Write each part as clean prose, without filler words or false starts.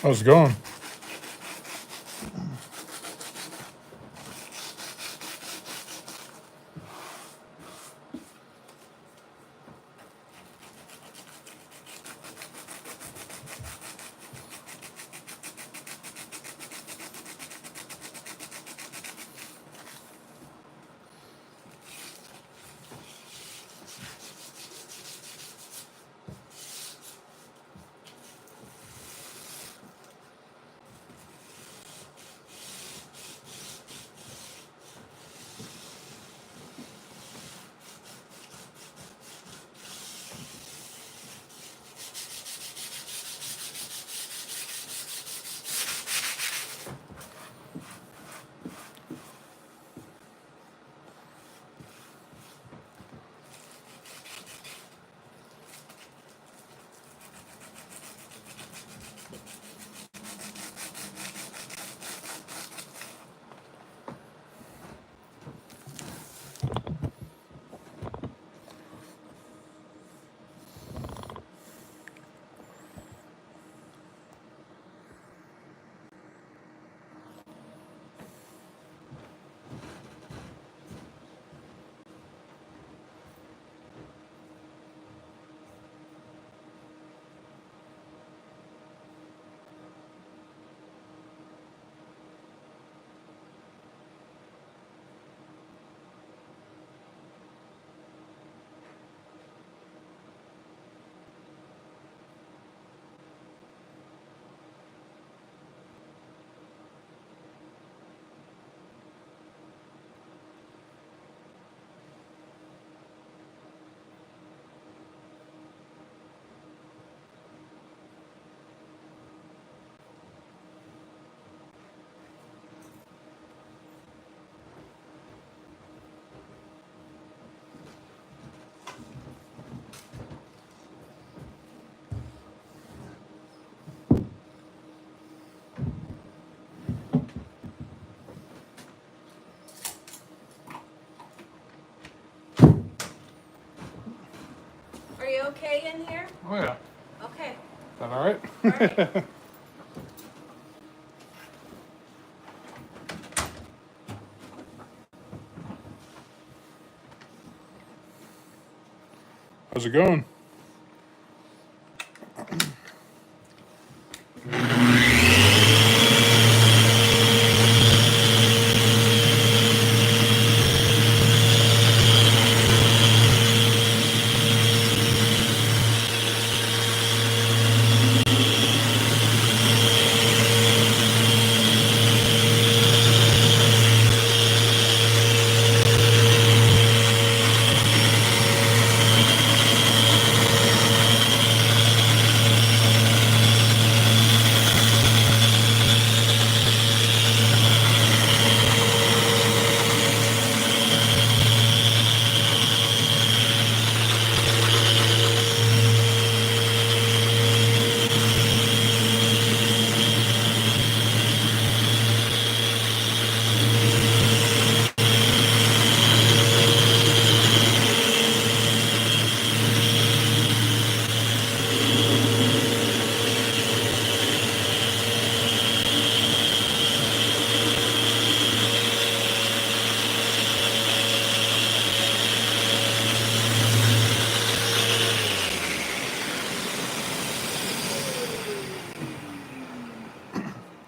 How's it going? Are you okay in here? Oh yeah. Okay. That all right? All right. How's it going?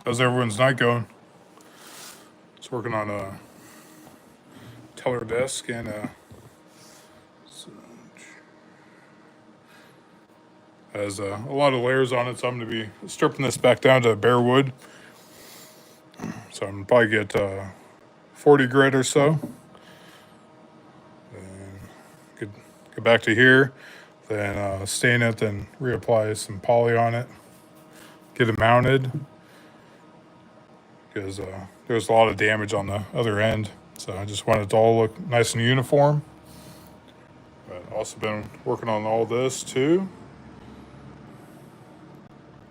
How's everyone's night going? Just working on a teller desk and has a lot of layers on it, so I'm going to be stripping this back down to bare wood. So I'm probably get 40 grit or so. And get back to here, then stain it, then reapply some poly on it, get it mounted because there's a lot of damage on the other end. So I just want it to all look nice and uniform. But also been working on all this too.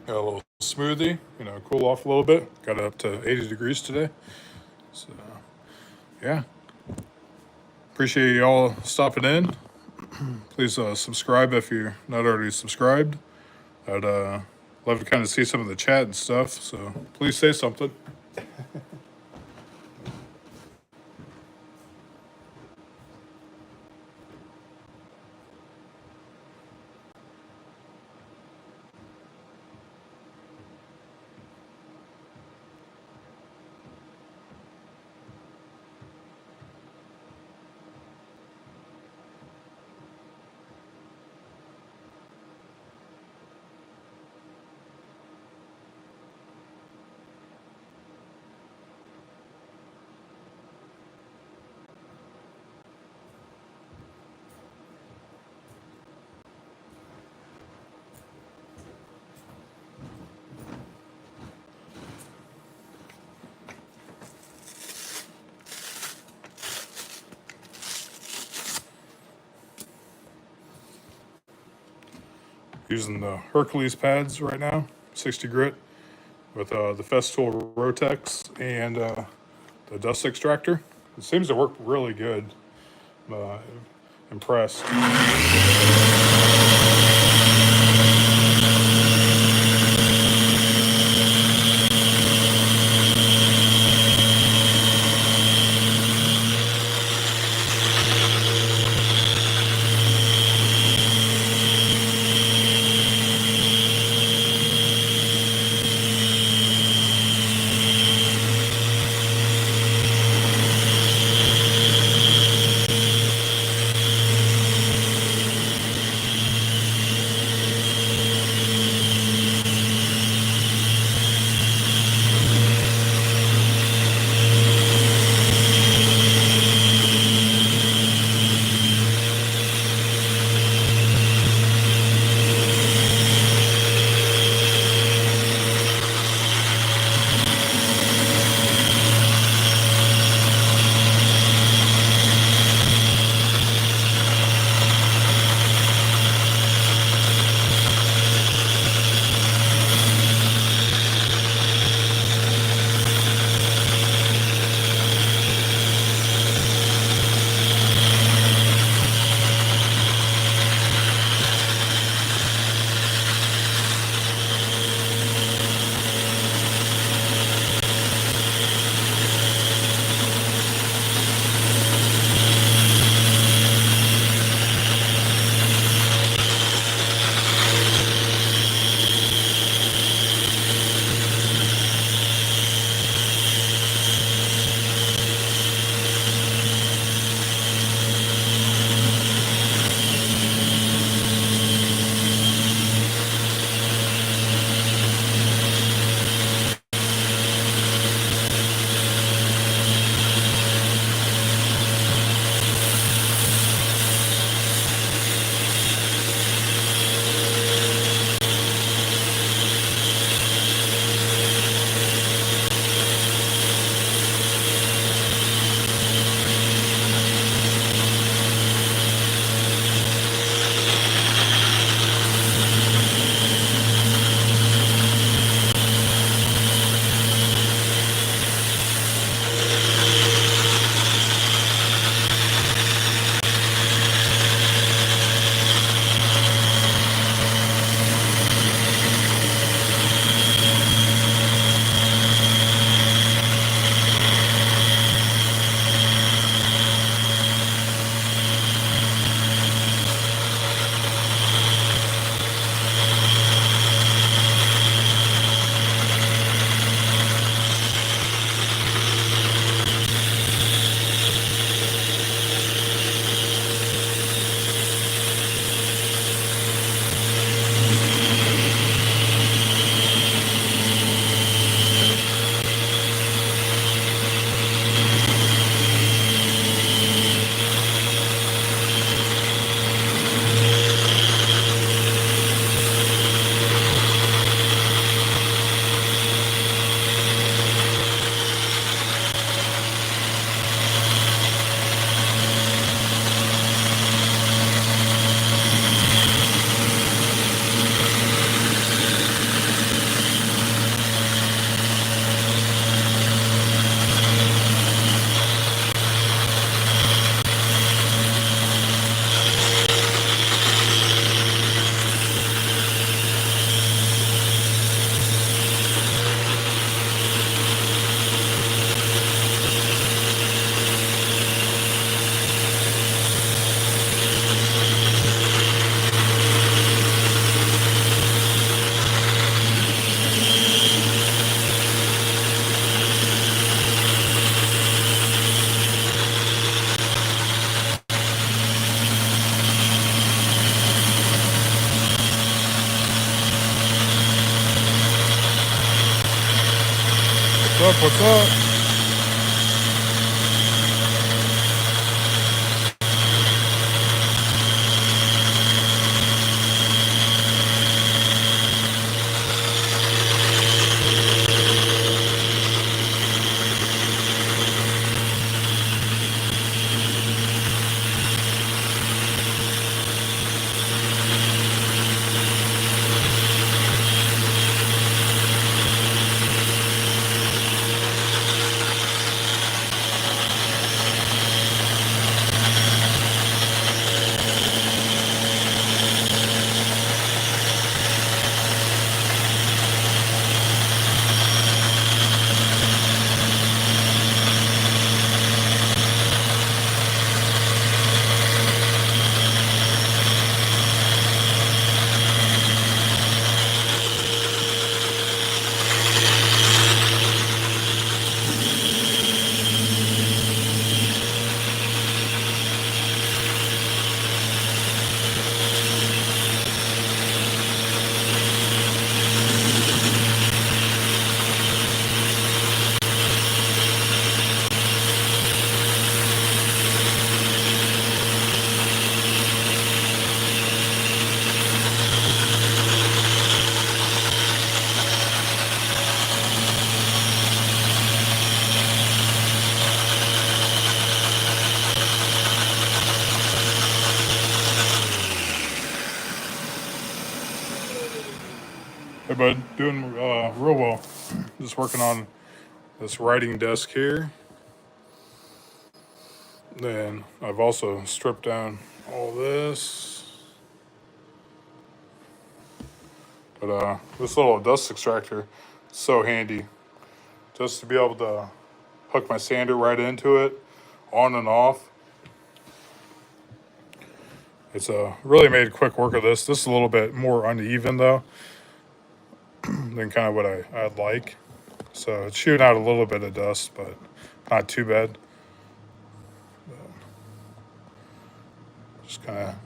Got a little smoothie, cool off a little bit. Got it up to 80 degrees today. So yeah, appreciate y'all stopping in. Please subscribe if you're not already subscribed. That'd love to kind of see some of the chat and stuff. So please say something. Using the Hercules pads right now, 60 grit, with the Festool Rotex and the dust extractor. It seems to work really good. Uh, Impressed. up? What's up? Hey, bud. Doing real well. Just working on this writing desk here. Then I've also stripped down all this. But this little dust extractor is so handy. Just to be able to hook my sander right into it, on and off. It's really made quick work of this. This is a little bit more uneven though than kind of what I'd like. So it's shooting out a little bit of dust, but not too bad. Just kind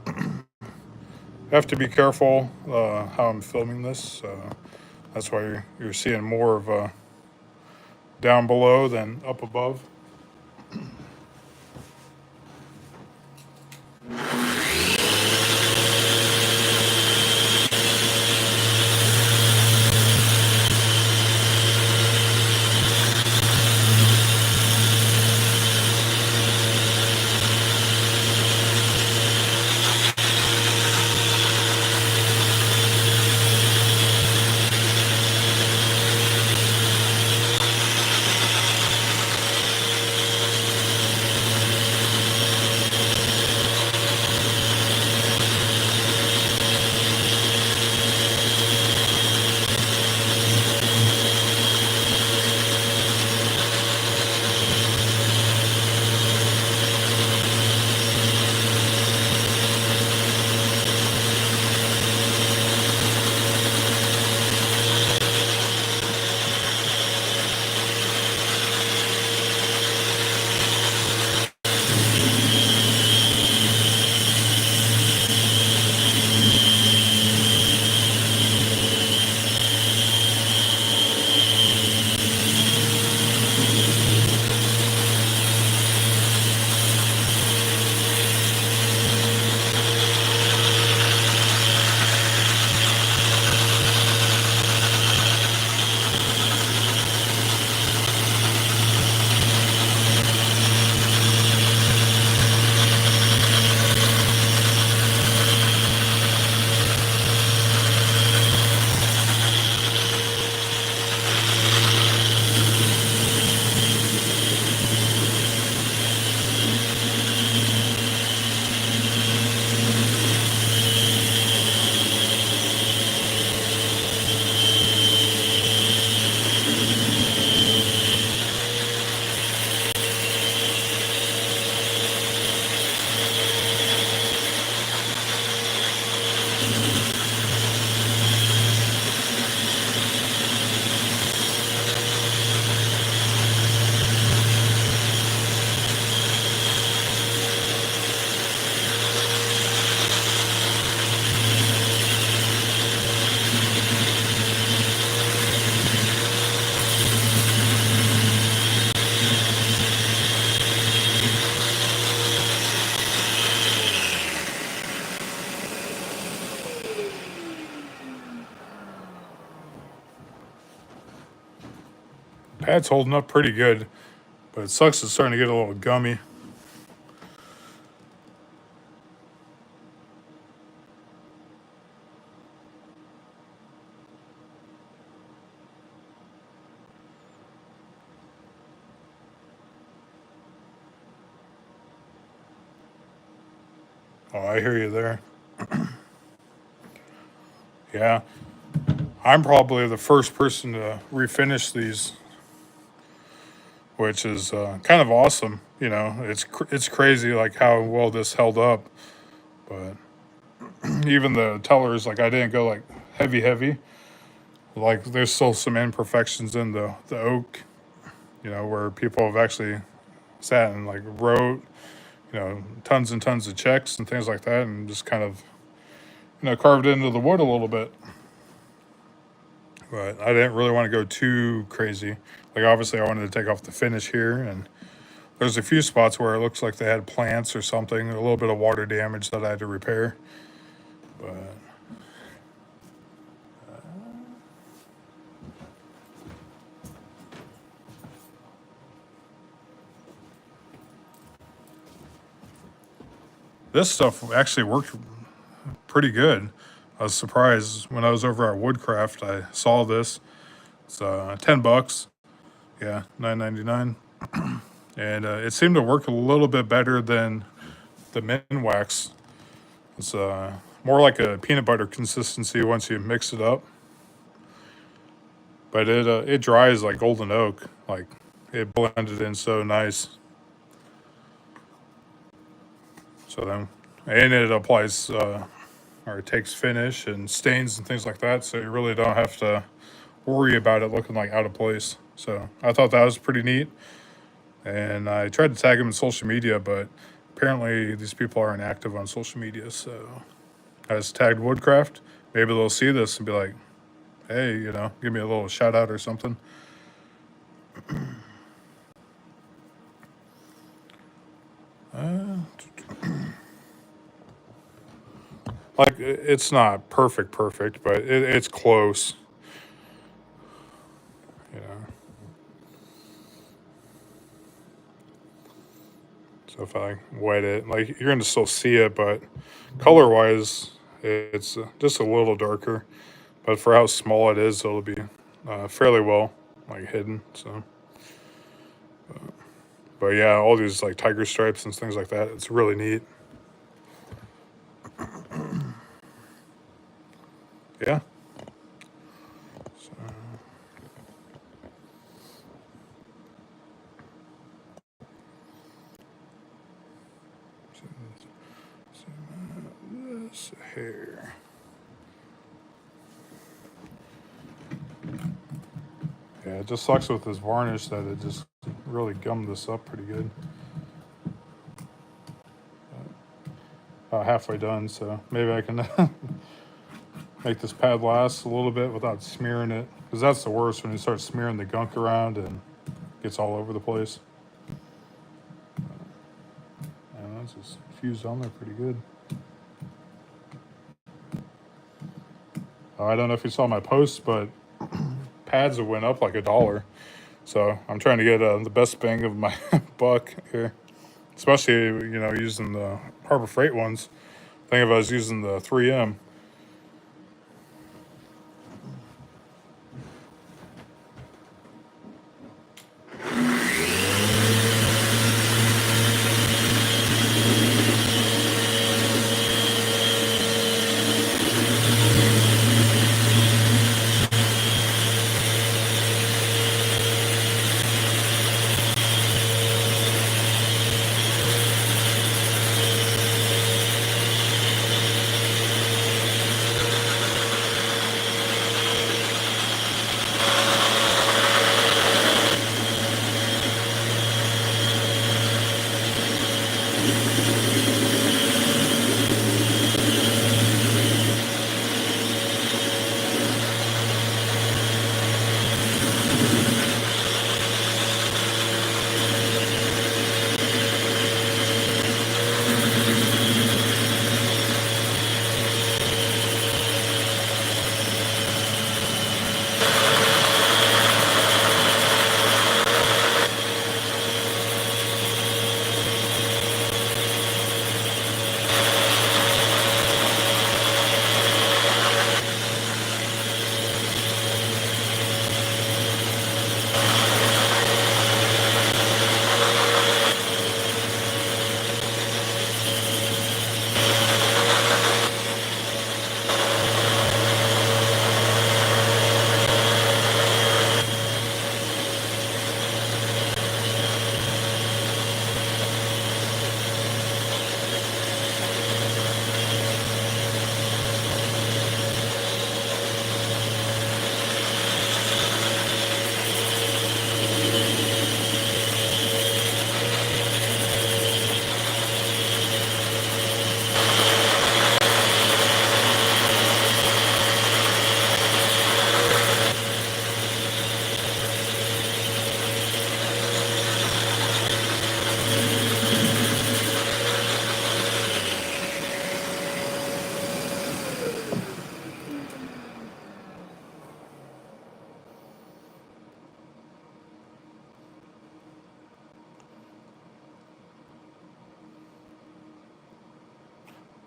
of have to be careful how I'm filming this. So that's why you're seeing more of down below than up above. Pad's holding up pretty good, but it sucks it's starting to get a little gummy. Oh, I hear you there. Yeah, I'm probably the first person to refinish these, which is kind of awesome. You know, it's crazy like how well this held up. But even the tellers, like I didn't go like heavy. Like there's still some imperfections in the oak. You know, where people have actually sat and like wrote, you know, tons and tons of checks and things like that, and just kind of, you know, carved into the wood a little bit. But I didn't really want to go too crazy. Like obviously, I wanted to take off the finish here, and there's a few spots where it looks like they had plants or something, a little bit of water damage that I had to repair. But this stuff actually worked pretty good. I was surprised when I was over at Woodcraft. I saw this. It's $10. Yeah, $9.99, and it seemed to work a little bit better than the Minwax. It's more like a peanut butter consistency once you mix it up. But it dries like golden oak. Like it blended in so nice. So then, and it applies or it takes finish and stains and things like that. So you really don't have to worry about it looking like out of place. So I thought that was pretty neat. And I tried to tag them in social media, but apparently these people aren't active on social media. So I just tagged Woodcraft. Maybe they'll see this and be like, hey, you know, give me a little shout out or something. Like it's not perfect, but it's close. You know. So if I wet it, like you're gonna still see it, but color wise, it's just a little darker. But for how small it is, it'll be fairly well like hidden. So, but yeah, all these like tiger stripes and things like that, it's really neat. Yeah. So, this here. Yeah, it just sucks with this varnish that it just really gummed this up pretty good. About halfway done, so maybe I can make this pad last a little bit without smearing it, because that's the worst when you start smearing the gunk around and it gets all over the place. And that's just fused on there pretty good. I don't know if you saw my post, but pads have went up like $1. So I'm trying to get the best bang of my buck here, especially, you know, using the Harbor Freight ones. I think if I was using the 3M.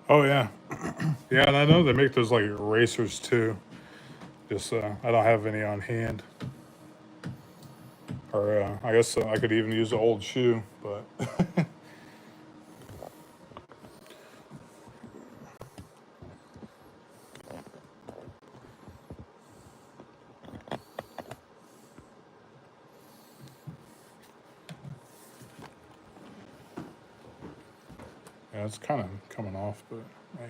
Oh yeah, yeah, and I know they make those like erasers too. Just I don't have any on hand, or I guess I could even use an old shoe, but yeah, it's kind of coming off. But man,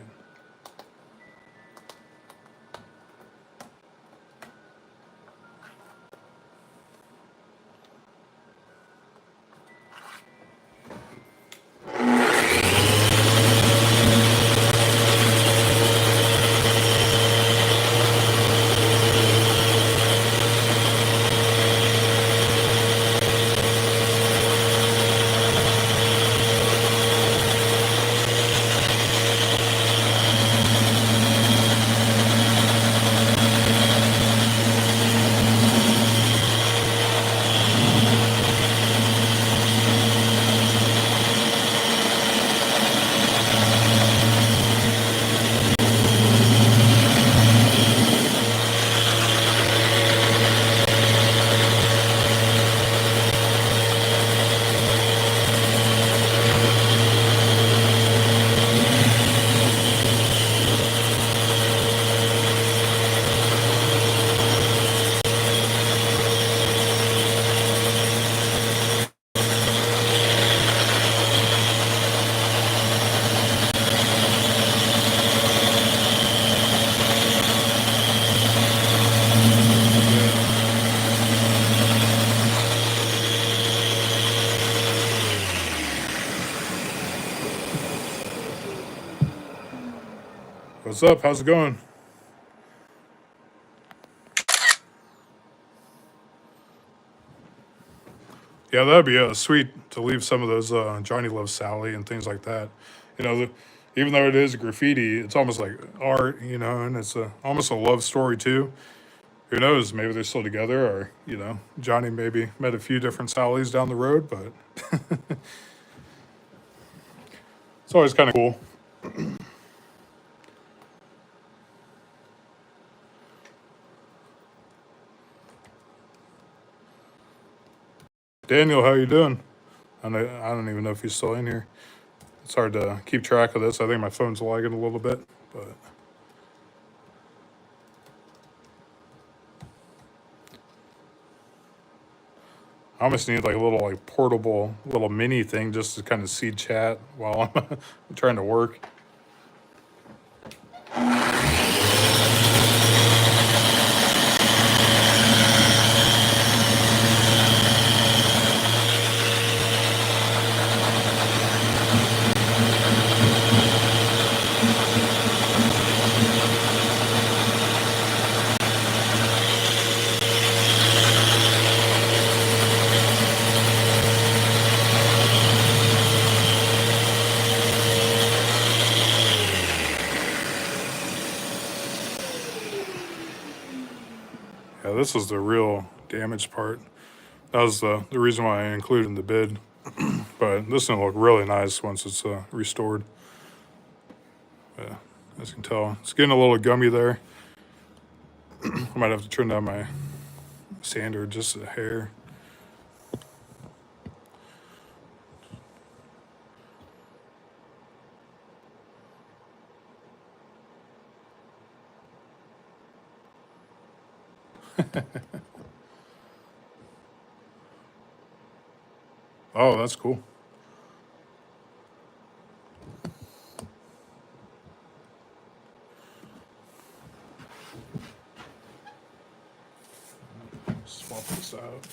what's up? How's it going? Yeah, that'd be sweet to leave some of those Johnny Loves Sally and things like that. You know, even though it is graffiti, it's almost like art, you know, and it's almost a love story too. Who knows? Maybe they're still together, or Johnny maybe met a few different Sallys down the road. But it's always kind of cool. Daniel, how you doing? I don't even know if he's still in here. It's hard to keep track of this. I think my phone's lagging a little bit, but I almost need like a little like portable little mini thing just to kind of see chat while I'm trying to work. Yeah, this is the real damaged part. That was the reason why I included in the bid. But this is gonna look really nice once it's restored. Yeah, as you can tell, it's getting a little gummy there. I might have to turn down my sander just a hair. Oh, that's cool. Swap this out.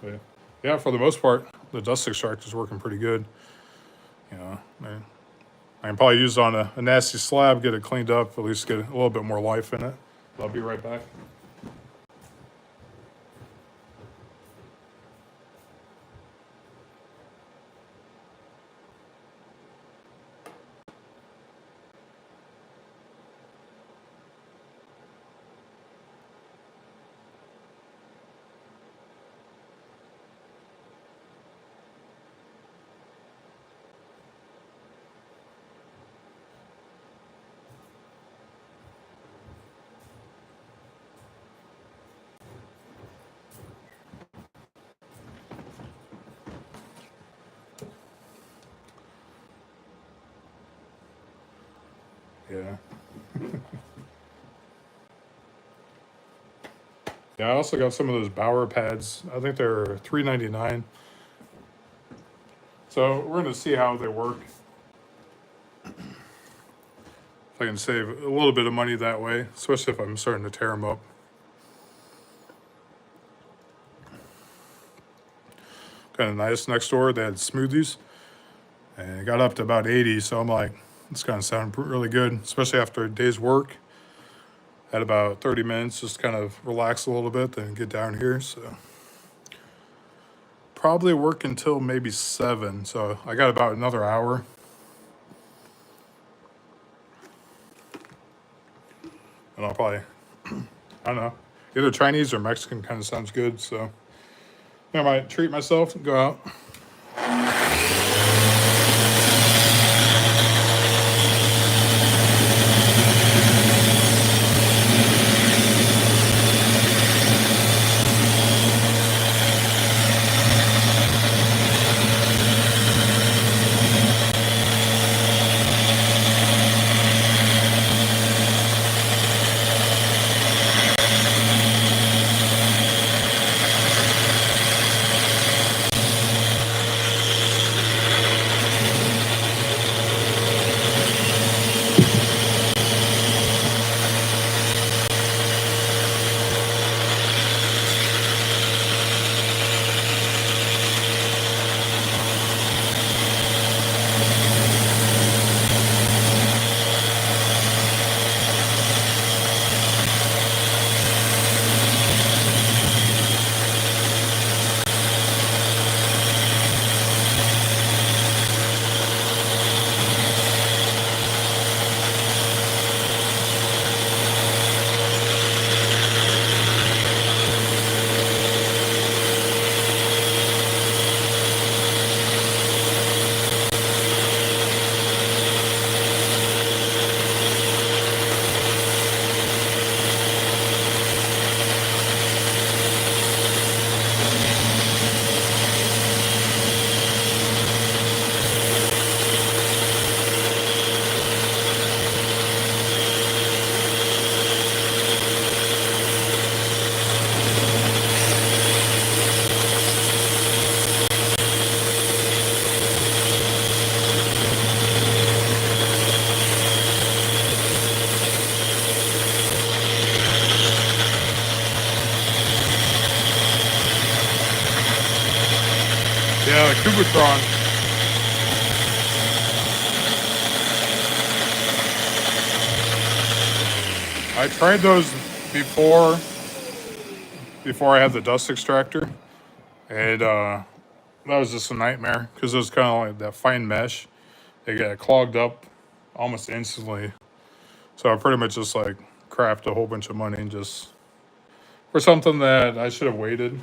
But yeah, for the most part, the dust extractor is working pretty good. You know, I can probably use it on a nasty slab, get it cleaned up, at least get a little bit more life in it. I'll be right back. Yeah. Yeah, I also got some of those Bauer pads. I think they're $3.99. So we're gonna see how they work. If I can save a little bit of money that way, especially if I'm starting to tear them up. Kind of nice. Next door, they had smoothies, and it got up to about 80. So I'm like, it's gonna sound really good, especially after a day's work. Had about 30 minutes, just kind of relax a little bit, then get down here. So probably work until maybe 7. So I got about another hour. And I'll probably, I don't know, either Chinese or Mexican kind of sounds good. So I might treat myself and go out. Yeah, the Kubotron. I tried those before before I had the dust extractor, and that was just a nightmare because it was kind of like that fine mesh. It got clogged up almost instantly. So I pretty much just like crapped a whole bunch of money just for something that I should have waited.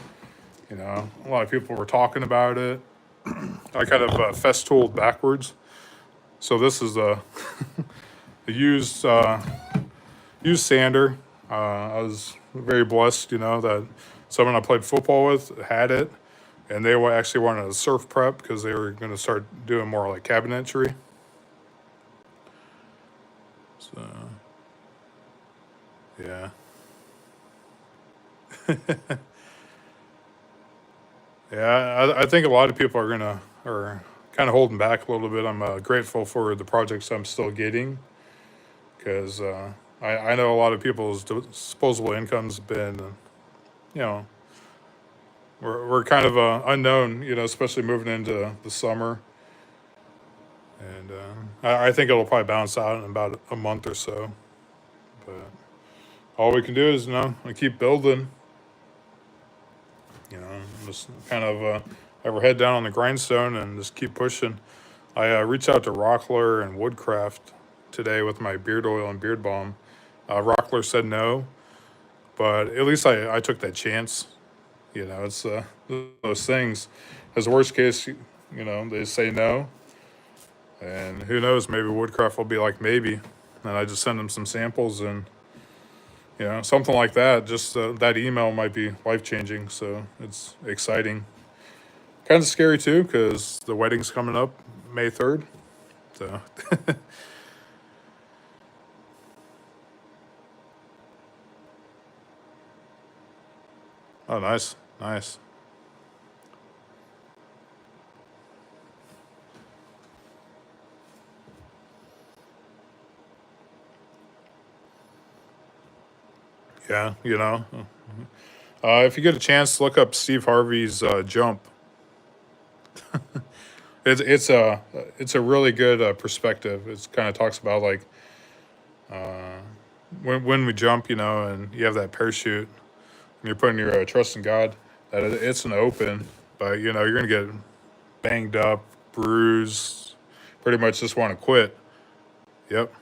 You know, a lot of people were talking about it. I kind of festooled backwards. So this is a used sander. I was very blessed, you know, that someone I played football with had it, and they actually wanted a surf prep because they were going to start doing more like cabinetry. So yeah, yeah. I think a lot of people are kind of holding back a little bit. I'm grateful for the projects I'm still getting because I know a lot of people's disposable income's been, you know, we're kind of unknown, you know, especially moving into the summer. And I think it'll probably bounce out in about a month or so. But all we can do is, you know, keep building, you know, just kind of have our head down on the grindstone and just keep pushing. I reached out to Rockler and Woodcraft today with my beard oil and beard balm. Rockler said no, but at least I took that chance. You know, it's those things. As worst case, you know, they say no. And who knows, maybe Woodcraft will be like maybe. And I just send them some samples and, you know, something like that. Just that email might be life changing. So it's exciting. Kind of scary too, because the wedding's coming up May 3rd. So Oh, nice, nice. Yeah, you know. If you get a chance, look up Steve Harvey's Jump. It's a really good perspective. It's kind of talks about like when we jump, you know, and you have that parachute, and you're putting your trust in God that it's an open, but you know you're gonna get banged up, bruised, pretty much just want to quit. Yep.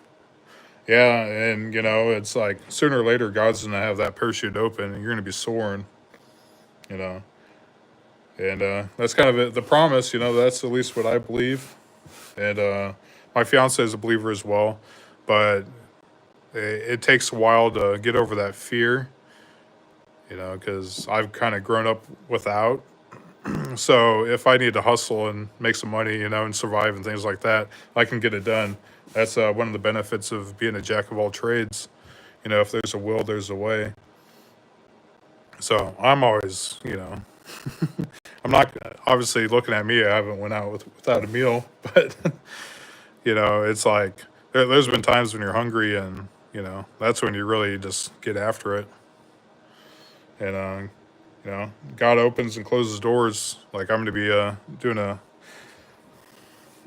Yeah, and you know it's like sooner or later God's gonna have that parachute open, and you're gonna be soaring. You know, and that's kind of it, the promise. You know, that's at least what I believe, and my fiance is a believer as well, but it takes a while to get over that fear. You know, because I've kind of grown up without. So if I need to hustle and make some money, you know, and survive and things like that, I can get it done. That's one of the benefits of being a jack of all trades. You know, if there's a will, there's a way. So I'm always, you know, I'm not obviously looking at me. I haven't went out without a meal, but you know, it's like there's been times when you're hungry, and you know, that's when you really just get after it. And you know, God opens and closes doors. Like I'm going to be doing a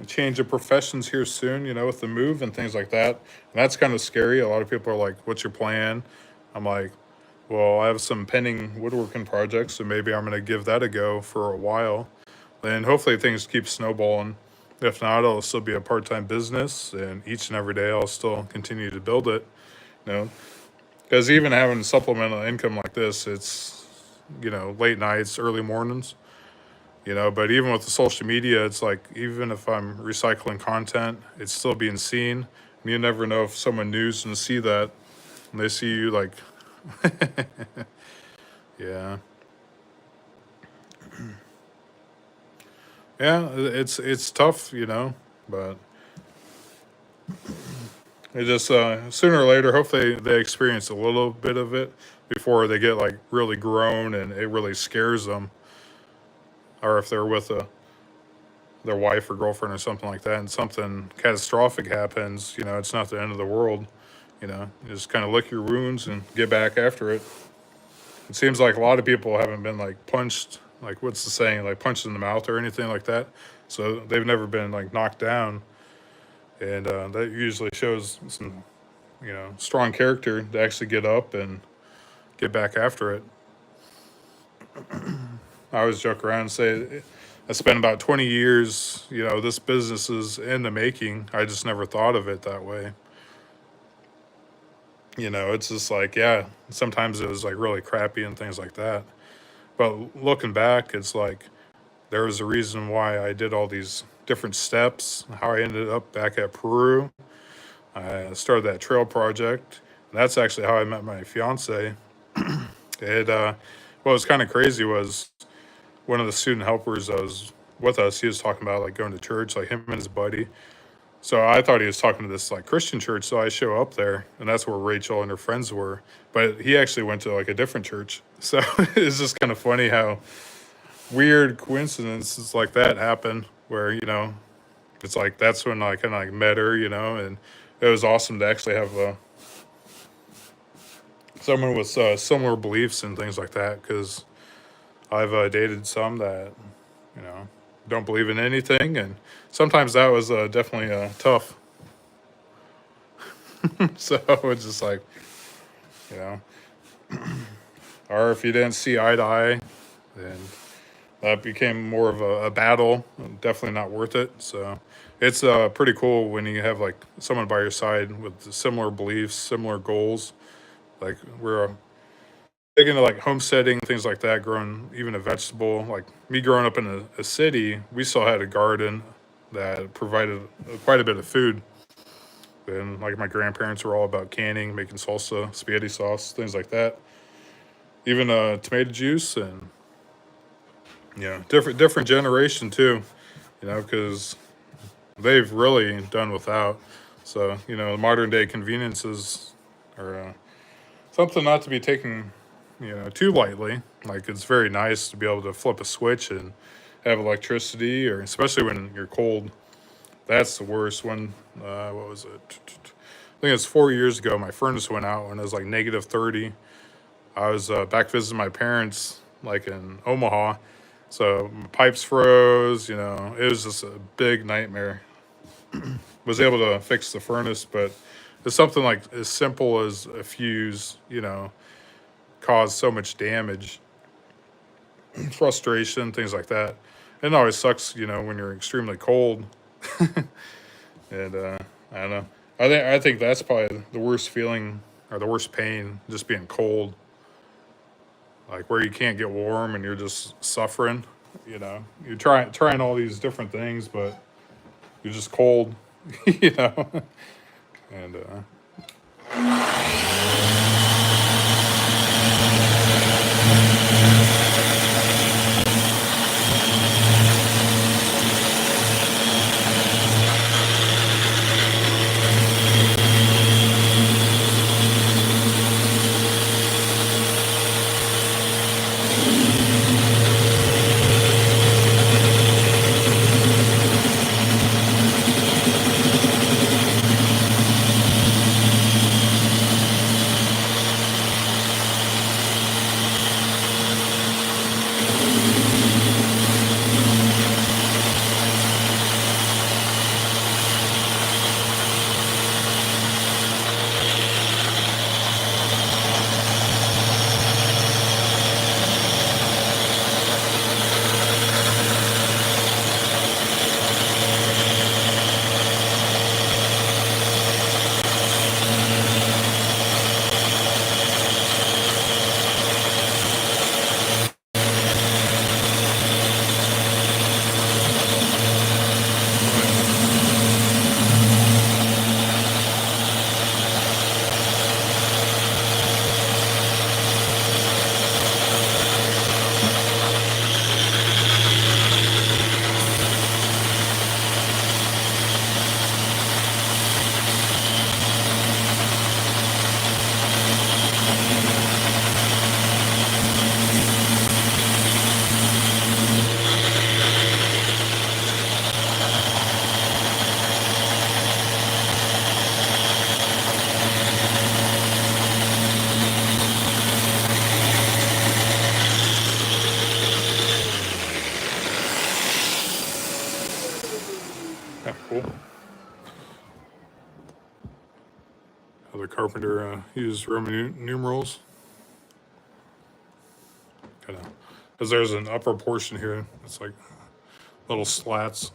change of professions here soon, you know, with the move and things like that. And that's kind of scary. A lot of people are like, "What's your plan?" I'm like, "Well, I have some pending woodworking projects, so maybe I'm going to give that a go for a while, and hopefully things keep snowballing. If not, it'll still be a part-time business, and each and every day I'll still continue to build it. You know, because even having supplemental income like this, it's you know late nights, early mornings." You know, but even with the social media, it's like even if I'm recycling content, it's still being seen. And you never know if someone new's gonna see that and they see you like, yeah, yeah, it's tough, you know, but it just sooner or later, hopefully they experience a little bit of it before they get like really grown and it really scares them, or if they're with their wife or girlfriend or something like that, and something catastrophic happens, you know, it's not the end of the world. You know, you just kind of lick your wounds and get back after it. It seems like a lot of people haven't been like punched, like what's the saying, like punched in the mouth or anything like that. So they've never been like knocked down, and that usually shows some, you know, strong character to actually get up and get back after it. I always joke around and say I spent about 20 years, you know, this business is in the making. I just never thought of it that way. You know, it's just like, yeah, sometimes it was like really crappy and things like that. But looking back, it's like there was a reason why I did all these different steps, how I ended up back at Peru. I started that trail project. And that's actually how I met my fiance. What was kind of crazy was one of the student helpers that was with us, he was talking about like going to church, like him and his buddy. So I thought he was talking to this like Christian church. So I show up there, and that's where Rachel and her friends were. But he actually went to like a different church. So it's just kind of funny how weird coincidences like that happen. Where you know, it's like that's when I kind of like met her, you know, and it was awesome to actually have someone with similar beliefs and things like that. Because I've dated some that you know don't believe in anything, and sometimes that was definitely tough. So it's just like you know, or if you didn't see eye to eye, then that became more of a battle. Definitely not worth it. So it's pretty cool when you have like someone by your side with similar beliefs, similar goals. Like we're big into like homesteading, things like that, growing even a vegetable. Like me growing up in a city, we still had a garden that provided quite a bit of food. And like my grandparents were all about canning, making salsa, spaghetti sauce, things like that. Even tomato juice, and yeah, different generation too. You know, because they've really done without. So you know, modern day conveniences are something not to be taken, too lightly. Like it's very nice to be able to flip a switch and have electricity, or especially when you're cold. That's the worst one. What was it? I think it's 4 years ago. My furnace went out when it was like -30. I was back visiting my parents, like in Omaha. So my pipes froze. It was just a big nightmare. Was able to fix the furnace, but it's something like as simple as a fuse, caused so much damage, frustration, things like that. It always sucks, when you're extremely cold. And I don't know. I think that's probably the worst feeling or the worst pain, just being cold. Like where you can't get warm and you're just suffering. You're trying all these different things, but you're just cold. you know, and yeah, cool. How the carpenter used Roman numerals, kind of, because there's an upper portion here. It's like little slats.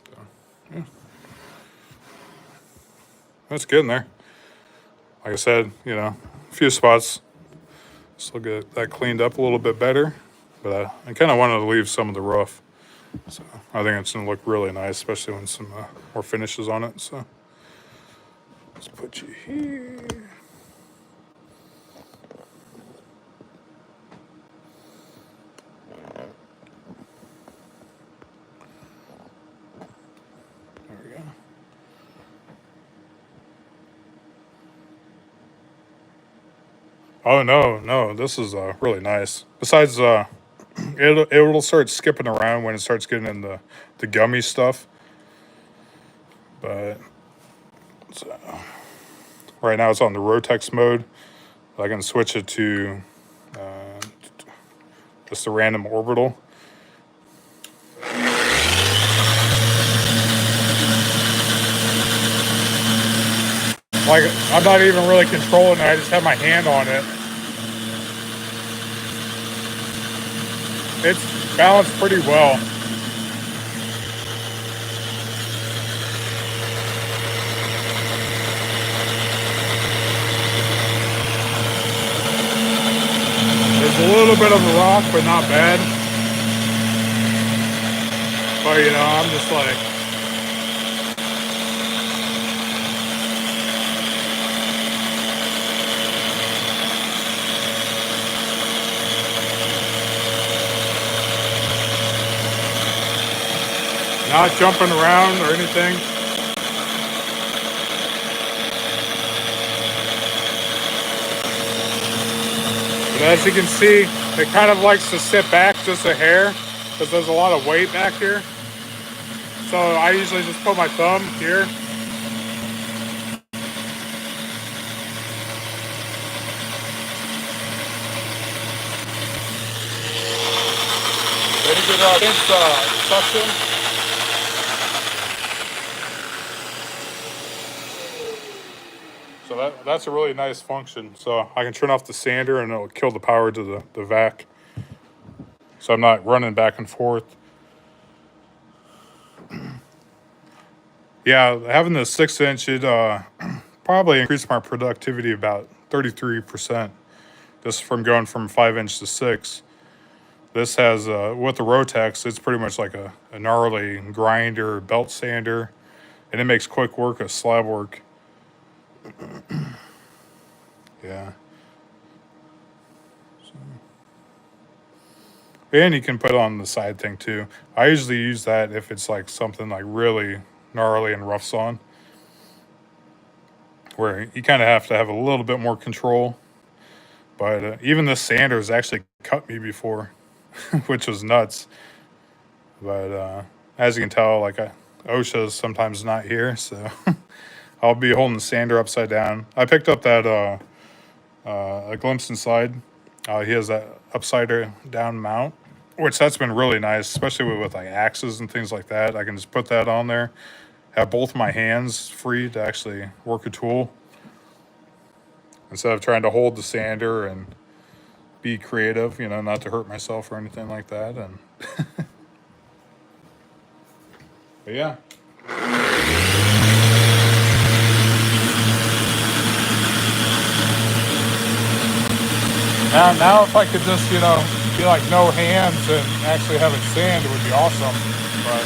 So, yeah, that's good in there. Like I said, a few spots. Still get that cleaned up a little bit better, but I kind of wanted to leave some of the rough. So I think it's gonna look really nice, especially when some more finishes on it. So let's put you here. There we go. Oh no, this is really nice. Besides, it'll start skipping around when it starts getting in the gummy stuff. But so, right now it's on the Rotex mode. I can switch it to uh, just a random orbital. Like I'm not even really controlling it. I just have my hand on it. It's balanced pretty well. There's a little bit of a rock, but not bad. But I'm just like, not jumping around or anything. But as you can see, it kind of likes to sit back just a hair because there's a lot of weight back here. So I usually just put my thumb here. Pretty good suction. So that's a really nice function. So I can turn off the sander and it'll kill the power to the vac. So I'm not running back and forth. Yeah, having the 6-inch, it probably increased my productivity about 33%, just from going from 5-inch to 6. This has, with the Rotex, it's pretty much like a gnarly grinder, belt sander, and it makes quick work of slab work. Yeah. So. And you can put it on the side thing too. I usually use that if it's like something like really gnarly and rough sawn, where you kind of have to have a little bit more control. But even the sander has actually cut me before, which was nuts. But as you can tell, like OSHA's sometimes not here, so I'll be holding the sander upside down. I picked up that a glimpse inside. He has that upside down mount, which that's been really nice, especially with like axes and things like that. I can just put that on there, have both my hands free to actually work a tool instead of trying to hold the sander and be creative, not to hurt myself or anything like that. And but yeah. Now if I could just, be like no hands and actually have it sand, it would be awesome. But